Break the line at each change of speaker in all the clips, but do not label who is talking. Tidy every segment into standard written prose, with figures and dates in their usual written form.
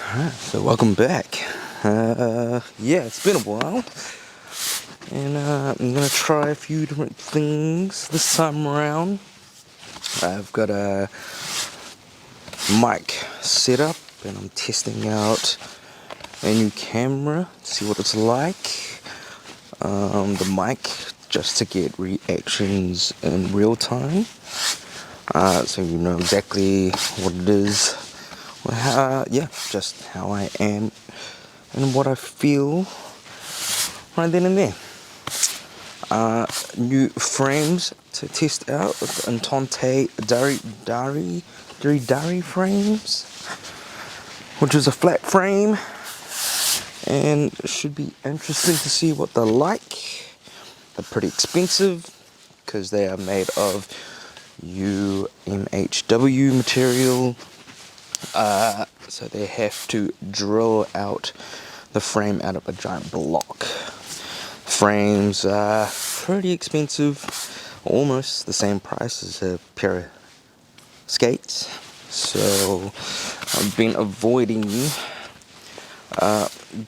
So welcome back. Yeah, it's been a while, and I'm gonna try a few different things this time around. I've got a mic set up, and I'm testing out a new camera, see what it's like. The mic just to get reactions in real time, so you know exactly what it is. Just how I am and what I feel right then and there. New frames to test out with the Entente DiriDari frames, which is a flat frame, and it should be interesting to see what they're like. They're pretty expensive because they are made of UMHW material. So they have to drill out the frame out of a giant block. Frames are pretty expensive, almost the same price as a pair of skates. So I've been avoiding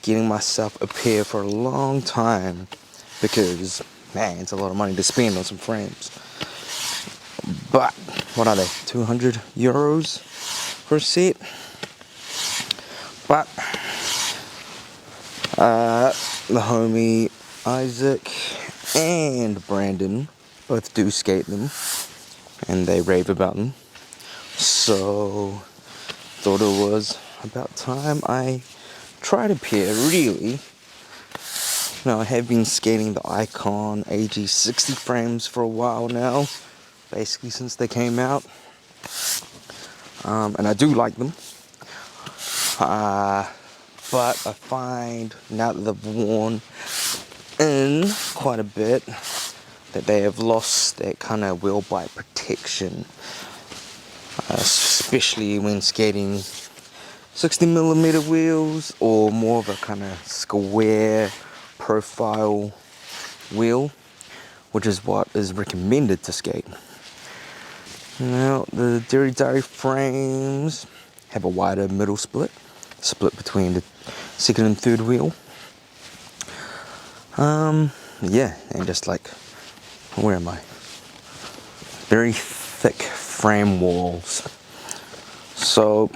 getting myself a pair for a long time because, man, it's a lot of money to spend on some frames. But what are they? 200 euros for a set? But the homie Isaac and Brandon both do skate them, and they rave about them. So thought it was about time I tried a pair. Really, now I have been skating the Icon AG60 frames for a while now, basically since they came out, and I do like them. But I find now that they've worn in quite a bit that they have lost that kind of wheel bite protection, especially when skating 60mm wheels or more of a kind of square profile wheel, which is what is recommended to skate. Now the DiriDari frames have a wider middle split between the second and third wheel. And just like, where am I? Very thick frame walls. So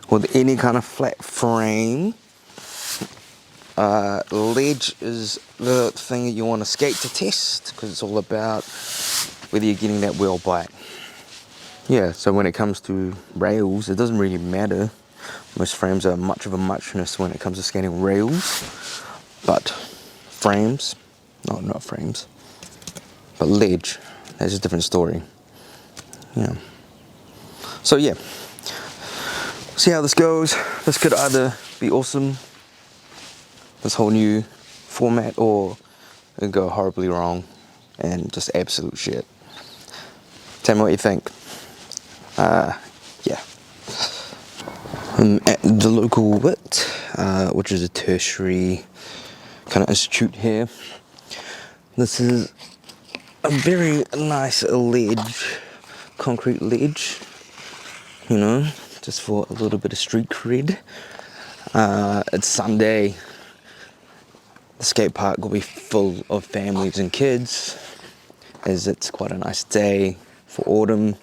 with any kind of flat frame, ledge is the thing that you want to skate to test, because it's all about whether you're getting that wheel bite. Yeah, so when it comes to rails, it doesn't really matter. Most frames are much of a muchness when it comes to skating rails, but frames, not frames, but ledge, that's a different story. Yeah. So yeah, see how this goes. This could either be awesome, this whole new format, or it could go horribly wrong and just absolute shit. Tell me what you think. Yeah. I'm at the local WIT, which is a tertiary kind of institute here. This is a very nice ledge, concrete ledge, you know, just for a little bit of street cred. It's Sunday. The skate park will be full of families and kids, as it's quite a nice day for autumn.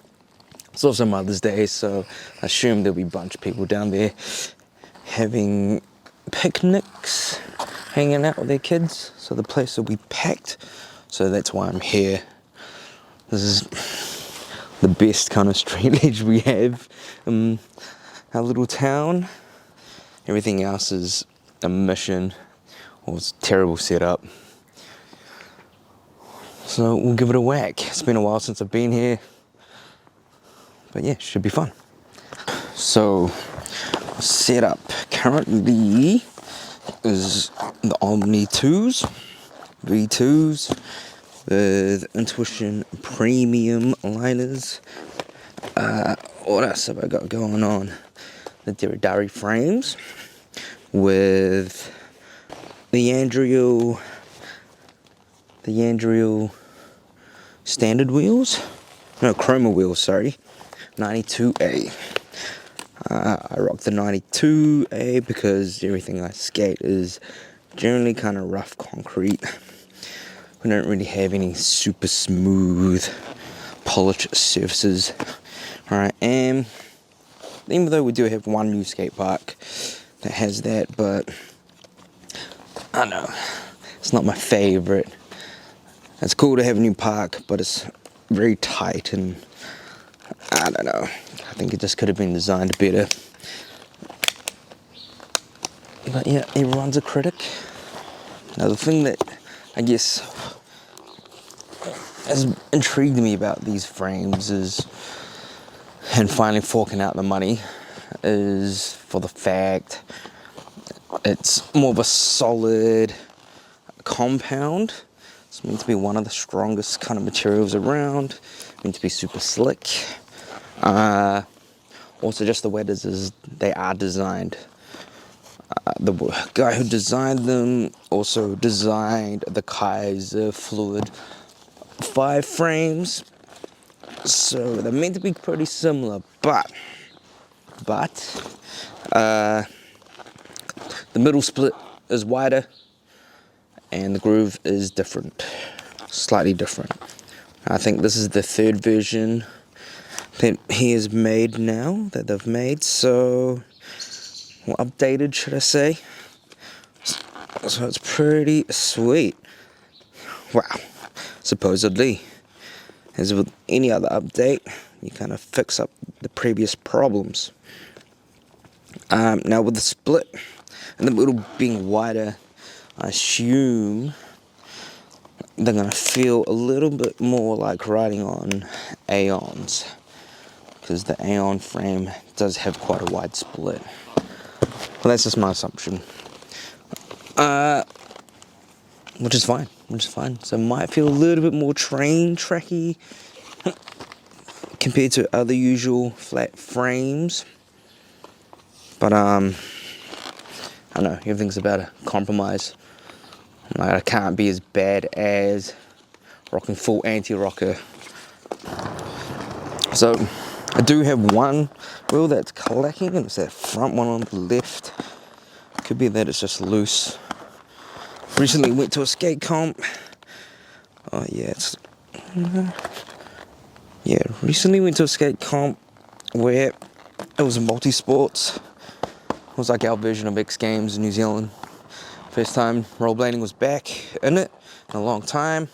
It's also Mother's Day, so I assume there'll be a bunch of people down there having picnics, hanging out with their kids, so the place will be packed. So that's why I'm here. This is the best kind of street ledge we have in our little town. Everything else is a mission, or it's a terrible setup. So we'll give it a whack. It's been a while since I've been here, but yeah, should be fun. So setup currently is the Omni 2s, V2s, with Intuition Premium liners. What else have I got going on? The DiriDari frames with the Andrew standard wheels. No, chroma wheels, sorry. 92A. I rock the 92A because everything I skate is generally kind of rough concrete. We don't really have any super smooth, polished surfaces. Alright, and even though we do have one new skate park that has that, but I don't know, it's not my favorite. It's cool to have a new park, but it's very tight and I don't know. I think it just could have been designed better. But yeah, everyone's a critic. Now the thing that I guess has intrigued me about these frames is, and finally forking out the money, is for the fact it's more of a solid compound. It's meant to be one of the strongest kind of materials around, meant to be super slick. Also just the way they are designed. The guy who designed them also designed the Kaiser Fluid 5 frames. So they're meant to be pretty similar, but the middle split is wider and the groove is different, slightly different. I think this is the third version that he has made now, that they've made, so, well, updated, should I say. So it's pretty sweet. Wow, supposedly. As with any other update, you kind of fix up the previous problems. Now with the split and the middle being wider, I assume they're going to feel a little bit more like riding on Aeons, because the Aeon frame does have quite a wide split. Well, that's just my assumption. Which is fine. So it might feel a little bit more train tracky compared to other usual flat frames. But I don't know, everything's about a compromise. Like, I can't be as bad as rocking full anti-rocker. So I do have one wheel that's clacking, and it's that front one on the left. Could be that it's just loose. Recently went to a skate comp. Oh yeah, recently went to a skate comp where it was a multi-sports. It was like our version of X Games in New Zealand. First time rollerblading was back in it in a long time.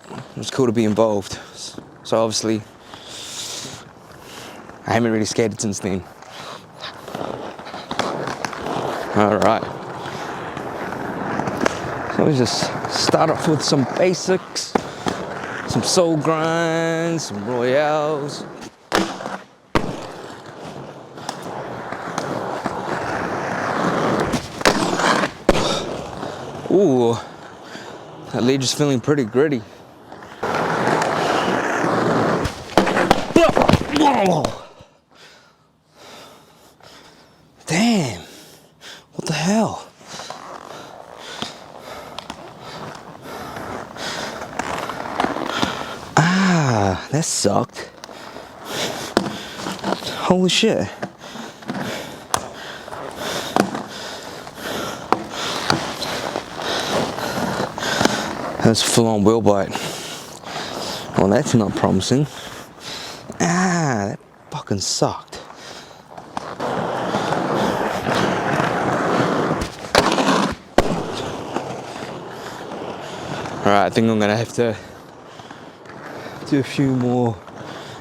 It was cool to be involved. So obviously, I haven't really skated since then. Alright. So we just start off with some basics, some soul grinds, some royales. Ooh, that ledge is feeling pretty gritty. Damn, what the hell? Ah, that sucked. Holy shit. That's full-on wheel bite. Well, that's not promising. Ah, that fucking sucked. Alright, I think I'm gonna have to do a few more.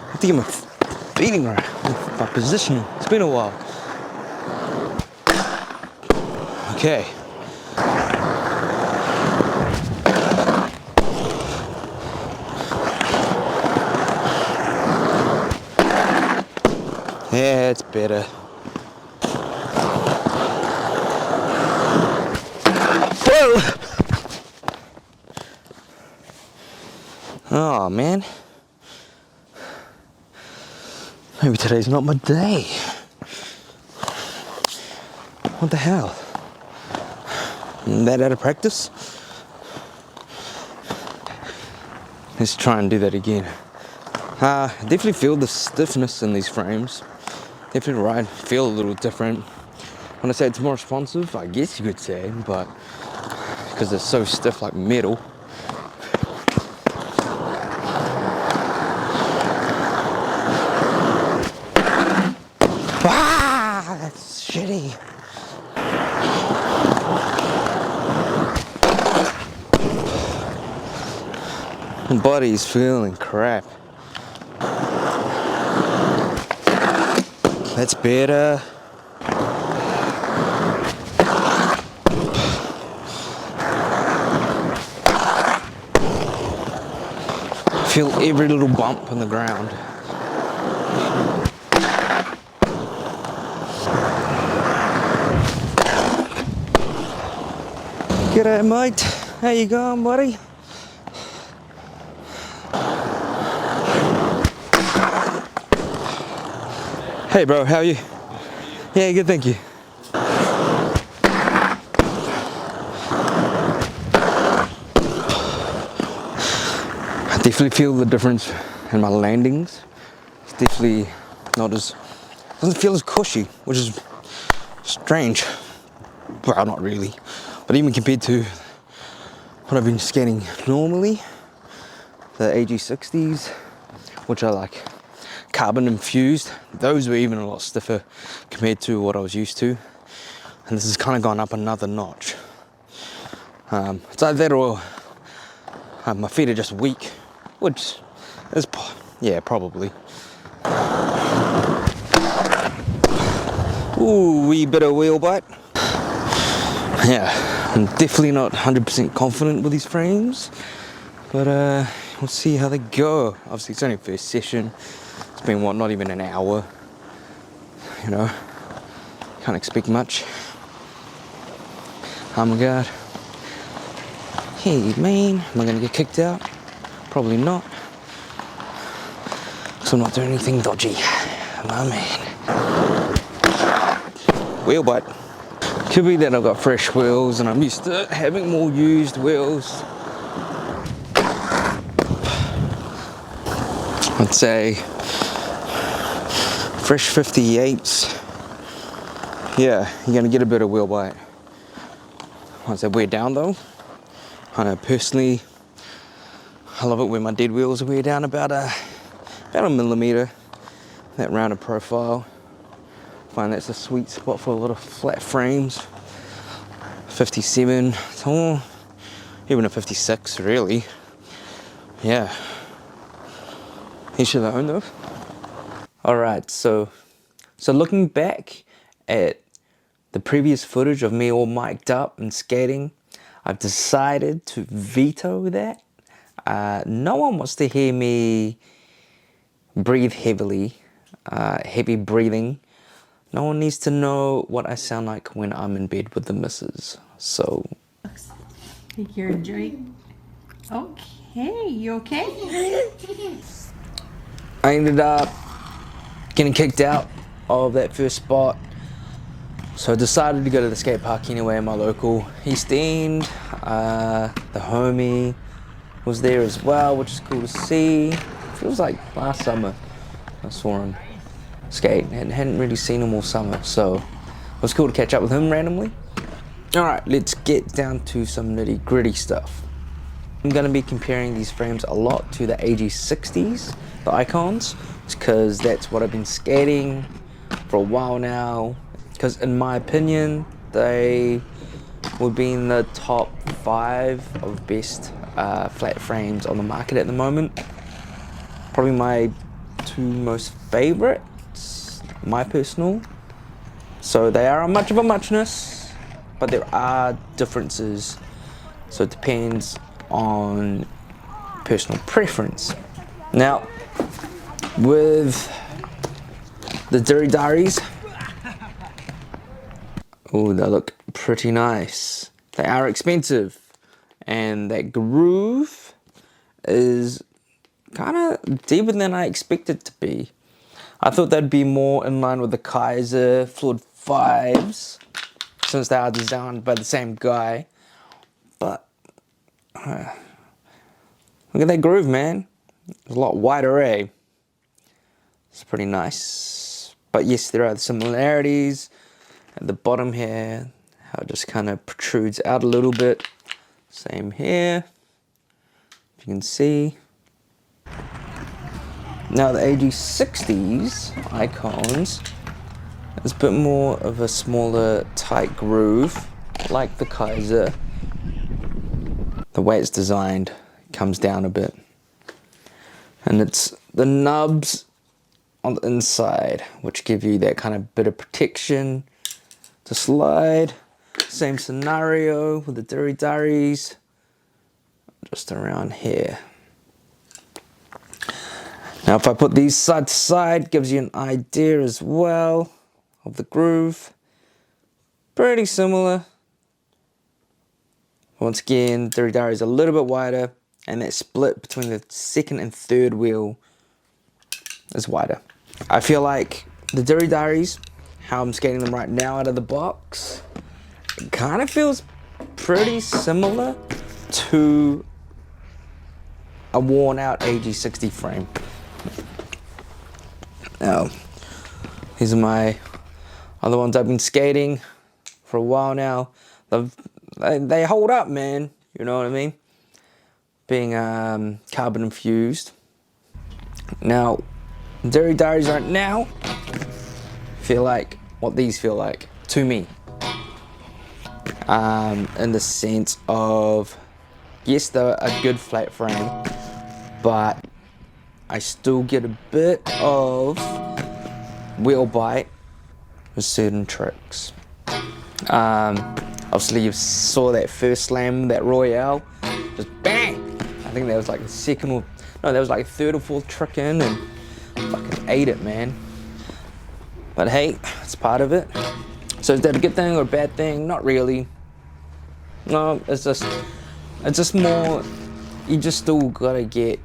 I have to get my feeling right, my positioning. It's been a while. Okay. Yeah, it's better. Whoa! Oh man. Maybe today's not my day. What the hell? That out of practice? Let's try and do that again. I definitely feel the stiffness in these frames. definitely right. Feel a little different. When I say it's more responsive, I guess you could say, but because they're so stiff like metal. Ah, that's shitty. My body's feeling crap. That's better. Feel every little bump on the ground. G'day mate, how you going buddy? Hey bro, how are you? Yeah, good, thank you. I definitely feel the difference in my landings. It's definitely not as, doesn't feel as cushy, which is strange. Well, not really, but even compared to what I've been scanning normally, the AG60s, which are like carbon infused, those were even a lot stiffer compared to what I was used to, and this has kind of gone up another notch. It's either that or my feet are just weak, which is, yeah, probably. Ooh, wee bit of wheel bite. Yeah, I'm definitely not 100% confident with these frames, but we'll see how they go. Obviously, it's only first session. It's been, what, not even an hour. You know, can't expect much. Oh my god. Hey man, am I gonna get kicked out? Probably not. So I'm not doing anything dodgy. My man. Wheel bite. Could be that I've got fresh wheels and I'm used to having more used wheels. I'd say fresh 58s. Yeah, you're gonna get a bit of wheel bite. Once they wear down though, I know personally, I love it when my dead wheels wear down about a millimeter. That rounded profile. Find that's a sweet spot for a lot of flat frames. 57, oh, even a 56 really. Yeah. Each of their own though. Alright, so looking back at the previous footage of me all mic'd up and skating, I've decided to veto that. No one wants to hear me breathe heavily, heavy breathing. No one needs to know what I sound like when I'm in bed with the missus. So,
Think you're enjoying. Okay, you okay?
I ended up getting kicked out of that first spot. So I decided to go to the skate park anyway in my local East End. The homie was there as well, which is cool to see. Feels like last summer I saw him skate and hadn't really seen him all summer, so it was cool to catch up with him randomly. Alright, let's get down to some nitty gritty stuff. I'm going to be comparing these frames a lot to the AG60s, the Icons, because that's what I've been skating for a while now. Because in my opinion, they would be in the top 5 of best flat frames on the market at the moment. Probably my 2 most favorites, my personal. So they are much of a muchness, but there are differences. So it depends on personal preference. Now, with the DiriDaris, oh, they look pretty nice. They are expensive, and that groove is kind of deeper than I expected to be. I thought they'd be more in line with the Kaiser Flood 5s, since they are designed by the same guy, but look at that groove, man. It's a lot wider, eh? It's pretty nice. But yes, there are similarities. At the bottom here, how it just kind of protrudes out a little bit. Same here, if you can see. Now the AG60's icons is a bit more of a smaller, tight groove, like the Kaiser. The way it's designed comes down a bit. And it's the nubs on the inside, which give you that kind of bit of protection to slide. Same scenario with the DiriDaris, just around here. Now if I put these side to side, gives you an idea as well of the groove. Pretty similar. Once again, DiriDari is a little bit wider, and that split between the second and third wheel is wider. I feel like the DiriDaris, how I'm skating them right now out of the box, it kind of feels pretty similar to a worn out AG60 frame. Now, these are my other ones I've been skating for a while now. They hold up, man. You know what I mean? Being carbon infused. Now, DiriDaris right now feel like what these feel like to me. In the sense of, yes, they're a good flat frame, but I still get a bit of wheel bite with certain tricks. Obviously you saw that first slam, that Royale, just bang! I think that was like the second or, no, that was like third or fourth trick in, and fucking ate it, man. But hey, it's part of it. So is that a good thing or a bad thing? Not really. No, it's just more, you just still gotta get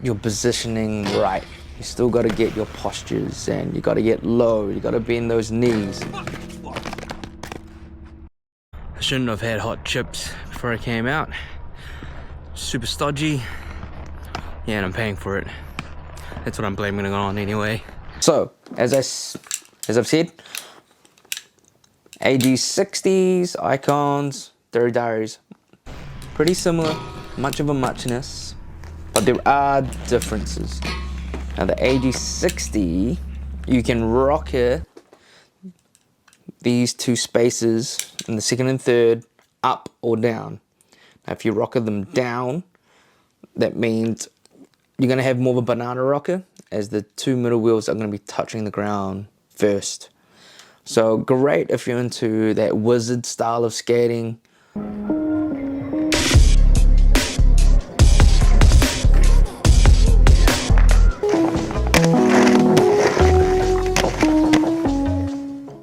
your positioning right. You still gotta get your postures, and you gotta get low, you gotta bend those knees. I shouldn't have had hot chips before I came out. Super stodgy. Yeah, and I'm paying for it. That's what I'm blaming it on anyway. So, as I've said, AG60's, icons, DiriDaris, pretty similar, much of a muchness, but there are differences. Now the AG60, you can rocker these two spaces in the second and third up or down. Now if you rocker them down, that means you're gonna have more of a banana rocker, as the two middle wheels are gonna be touching the ground first. So great if you're into that wizard style of skating.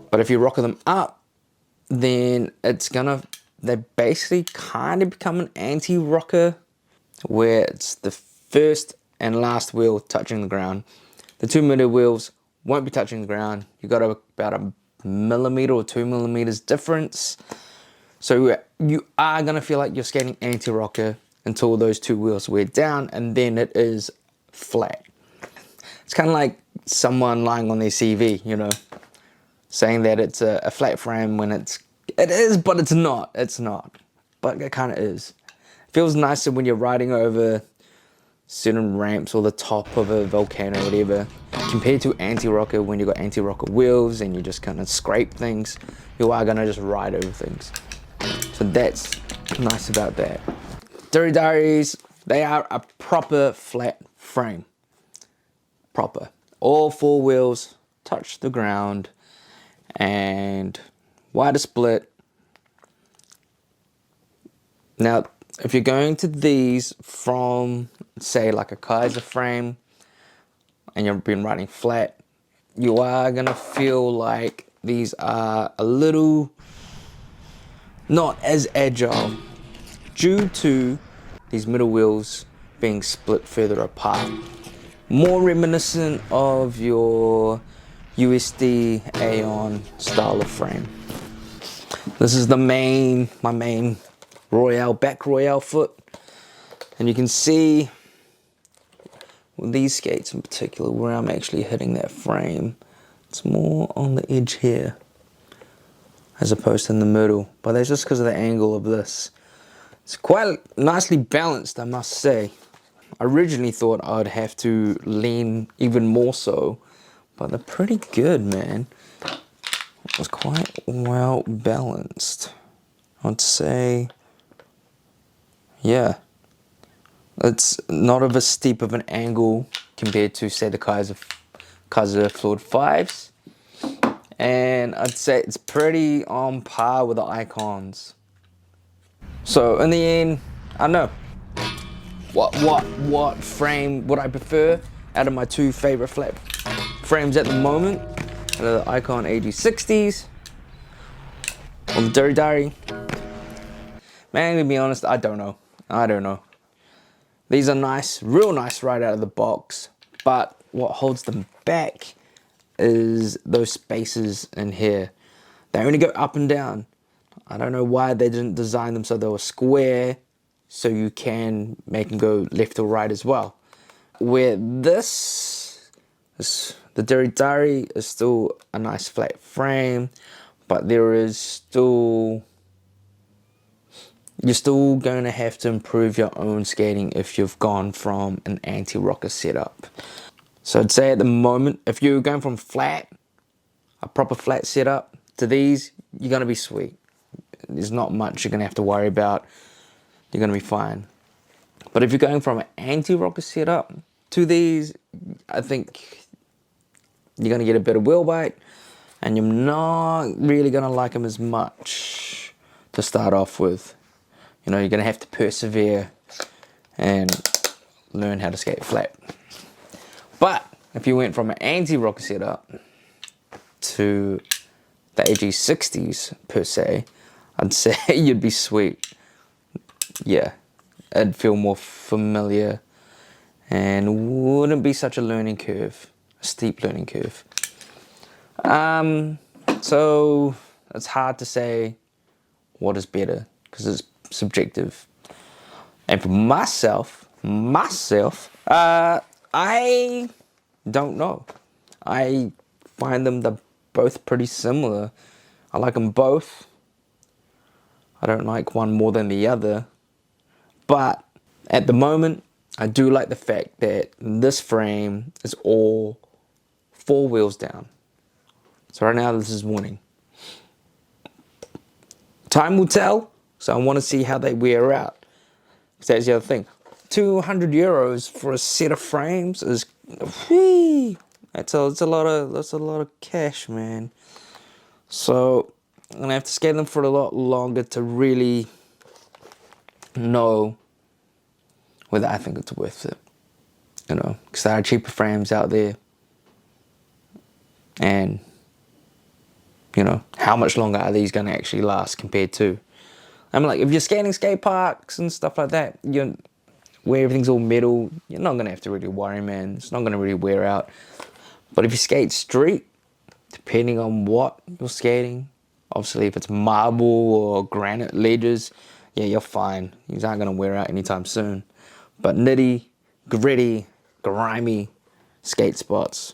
But if you rocker them up, then they basically kind of become an anti-rocker, where it's the first and last wheel touching the ground. The two middle wheels won't be touching the ground. You got about a millimeter or 2 millimeters difference. So you are gonna feel like you're skating anti-rocker until those two wheels wear down, and then it is flat. It's kind of like someone lying on their CV, you know, saying that it's a flat frame when it is, but it's not. It's not, but it kind of is. It feels nicer when you're riding over certain ramps or the top of a volcano or whatever, compared to anti-rocker when you got anti-rocker wheels and you just kind of scrape things. You are gonna just ride over things. So that's nice about that. DiriDaris, they are a proper flat frame. Proper. All four wheels touch the ground, and wider split. Now, if you're going to these from, say, like a Kaiser frame, and you've been riding flat, you are gonna feel like these are a little not as agile due to these middle wheels being split further apart. More reminiscent of your USD Aeon style of frame. This is my main Royale, back Royale foot. And you can see with these skates in particular where I'm actually hitting that frame It's more on the edge here as opposed to in the middle, but that's just because of the angle of this. It's quite nicely balanced, I must say. I originally thought I'd have to lean even more so, but they're pretty good, man. It was quite well balanced. I'd say, yeah. It's not of a steep of an angle compared to, say, the Kaiser Floyd 5s. And I'd say it's pretty on par with the Icons. So in the end, I don't know. What frame would I prefer out of my two favorite flat frames at the moment? The Icon AG60s or the DiriDari? Man, to be honest, I don't know. These are nice, real nice right out of the box, but what holds them back is those spaces in here. They only go up and down. I don't know why they didn't design them so they were square, so you can make them go left or right as well. Where the DiriDari is still a nice flat frame, but you're still going to have to improve your own skating if you've gone from an anti-rocker setup. So I'd say at the moment, if you're going from a proper flat setup, to these, you're going to be sweet. There's not much you're going to have to worry about. You're going to be fine. But if you're going from an anti-rocker setup to these, I think you're going to get a better wheel bite, and you're not really going to like them as much to start off with. You know, you're going to have to persevere and learn how to skate flat. But if you went from an anti-rocker setup to the AG60s per se, I'd say you'd be sweet. Yeah, it'd feel more familiar and wouldn't be such a learning curve, a steep learning curve. So it's hard to say what is better because it's subjective. And for myself, I don't know. I find them both pretty similar. I like them both. I don't like one more than the other. But at the moment, I do like the fact that this frame is all 4 wheels down. So right now this is winning. Time will tell. So I want to see how they wear out. Because that's the other thing. 200 euros for a set of frames is, that's a lot of cash, man. So I'm gonna have to skate them for a lot longer to really know whether I think it's worth it. You know, because there are cheaper frames out there, and you know, how much longer are these gonna actually last compared to? I mean, like, if you're skating skate parks and stuff like that, where everything's all metal, you're not gonna have to really worry, man. It's not gonna really wear out. But if you skate street, depending on what you're skating, obviously if it's marble or granite ledges, yeah, you're fine. These aren't gonna wear out anytime soon. But nitty, gritty, grimy skate spots,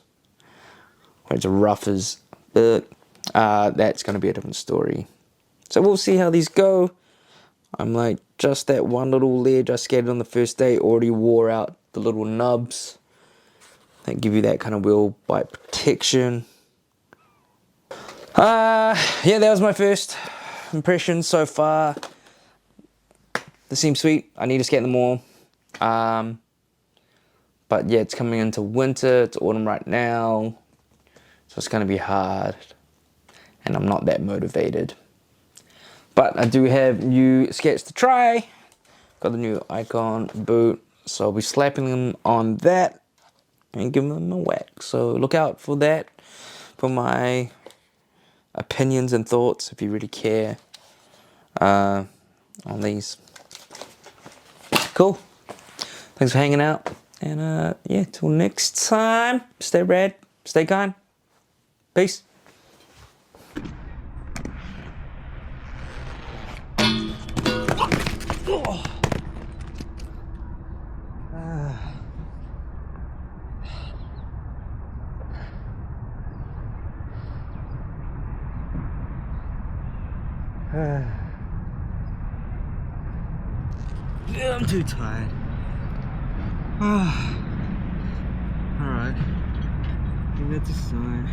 where it's rough as that's gonna be a different story. So we'll see how these go. I'm like, just that one little ledge I skated on the first day already wore out the little nubs that give you that kind of wheel bite protection. Yeah, that was my first impression so far. They seem sweet. I need to skate them more. But yeah, it's coming into winter. It's autumn right now. So it's going to be hard. And I'm not that motivated. But I do have new skates to try. Got the new Icon boot. So I'll be slapping them on that and giving them a whack. So look out for that. For my opinions and thoughts, if you really care, on these. Cool. Thanks for hanging out. And yeah, till next time, stay rad, stay kind. Peace. Yeah, I'm too tired. Alright. I think that's a sign.